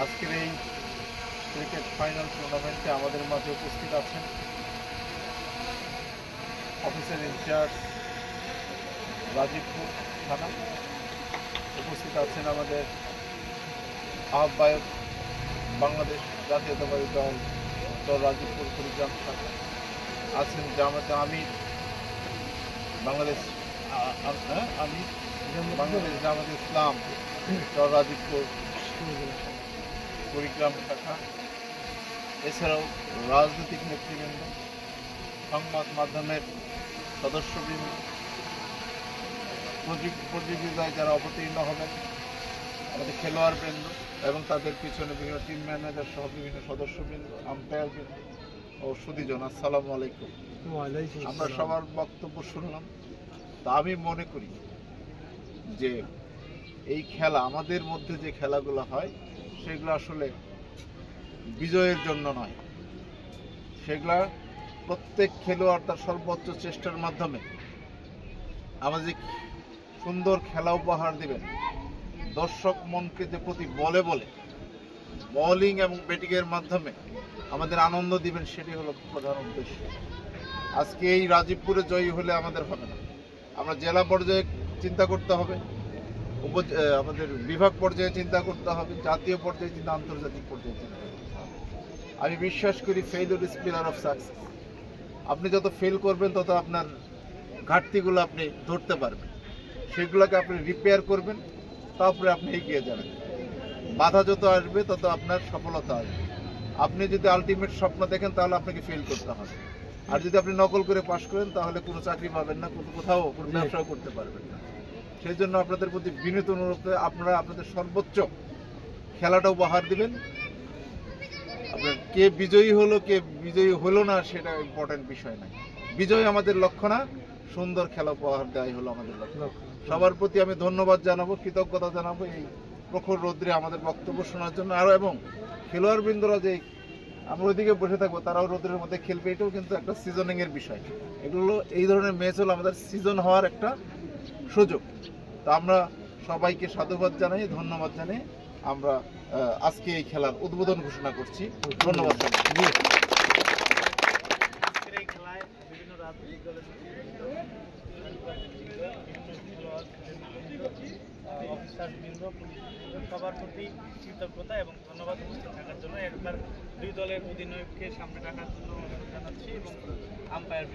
আজকের এই cricket final টুর্নামেন্টে আমাদের মাঝে উপস্থিত আছেন অফিসার ইনচার্জ রাজীবপুর থানা, উপস্থিত আছেন আমাদের আহ্বায়ক বাংলাদেশ জাতীয়তাবাদী দল রাজীবপুর কুড়িগ্রাম শাখা, আছেন জামাতে আমির বাংলাদেশ বাংলাদেশ জামাতে ইসলাম রাজীবপুর কুড়িগ্রাম শাখা, এছাড়াও রাজনৈতিক নেতৃবৃন্দ, সংবাদ মাধ্যমের সদস্যবৃন্দ, প্রতিযোগিতায় যারা অবতীর্ণ হবেন, আমাদের খেলোয়াড়বৃন্দ এবং তাদের পিছনে বিভিন্ন টিম ম্যানেজার সহ বিভিন্ন সদস্যবৃন্দ, আম্পায়ারবৃন্দ ও সুধীজন, আসসালামু আলাইকুম। আমরা সবার বক্তব্য শুনলাম। তা আমি মনে করি যে এই খেলা, আমাদের মধ্যে যে খেলাগুলো হয় সেগুলো আসলে বিজয়ের জন্য নয়, সেগুলা প্রত্যেক খেলোয়াড় তার সর্বোচ্চ চেষ্টার মাধ্যমে আমাদের সুন্দর খেলা উপহার দিবেন, দর্শক মনকে যে প্রতি বলে বোলিং এবং ব্যাটিংয়ের মাধ্যমে আমাদের আনন্দ দিবেন, সেটি হলো প্রধান উদ্দেশ্য। আজকে এই রাজীবপুরে জয়ী হলে আমাদের হবে না, আমরা জেলা পর্যায়ে চিন্তা করতে হবে, আমাদের বিভাগ পর্যায়ে চিন্তা করতে হবে, জাতীয় পর্যায়ে চিন্তা, আন্তর্জাতিক পর্যায়ে চিন্তা করতে হবে। আমি বিশ্বাস করি failure is pillar of success. আপনি যত ফেল করবেন তত আপনার ঘাটতিগুলো আপনি ধরতে পারবেন, সেগুলোকে আপনি রিপেয়ার করবেন, তারপরে আপনি এগিয়ে যাবেন। বাধা যত আসবে তত আপনার সফলতা আসবে। আপনি যদি আলটিমেট স্বপ্ন দেখেন তাহলে আপনাকে ফেল করতে হবে, আর যদি আপনি নকল করে পাশ করেন তাহলে কোনো চাকরি পাবেন না, কোথাও কোনো ব্যবসাও করতে পারবেন না। সেই জন্য আপনাদের প্রতি বিনীত অনুরোধ, আপনারা আপনাদের সর্বোচ্চ খেলাটা উপহার দিবেন। আপনার কে বিজয়ী হলো কে বিজয়ী হলো না সেটা ইম্পর্টেন্ট বিষয় নয়, বিজয় আমাদের লক্ষ্য না, সুন্দর খেলা উপহার দেওয়াই হলো আমাদের লক্ষ্য। সবার প্রতি আমি ধন্যবাদ জানাবো, কৃতজ্ঞতা জানাবো এই প্রখর রৌদ্রে আমাদের বক্তব্য শোনার জন্য। আরও এবং খেলোয়াড়বৃন্দরা যে আমরা ওইদিকে বসে থাকবো, তারাও রৌদ্রের মধ্যে খেলবে, এটাও কিন্তু একটা সিজনিং এর বিষয়। এগুলো এই ধরনের ম্যাচ হলো আমাদের সিজন হওয়ার একটা সুযোগ। তা আমরা সবাইকে সাধুবাদ জানাই, ধন্যবাদ জানাই আমরা আজকে এই খেলার উদ্বোধন ঘোষণা করছি। ধন্যবাদ। সবার প্রতি কৃতজ্ঞতা এবং ধন্যবাদ উপস্থিত থাকার জন্য। একবার দুই দলের অধিনায়ককে সামনে রাখার জন্য জানাচ্ছি এবং আম্পায়ার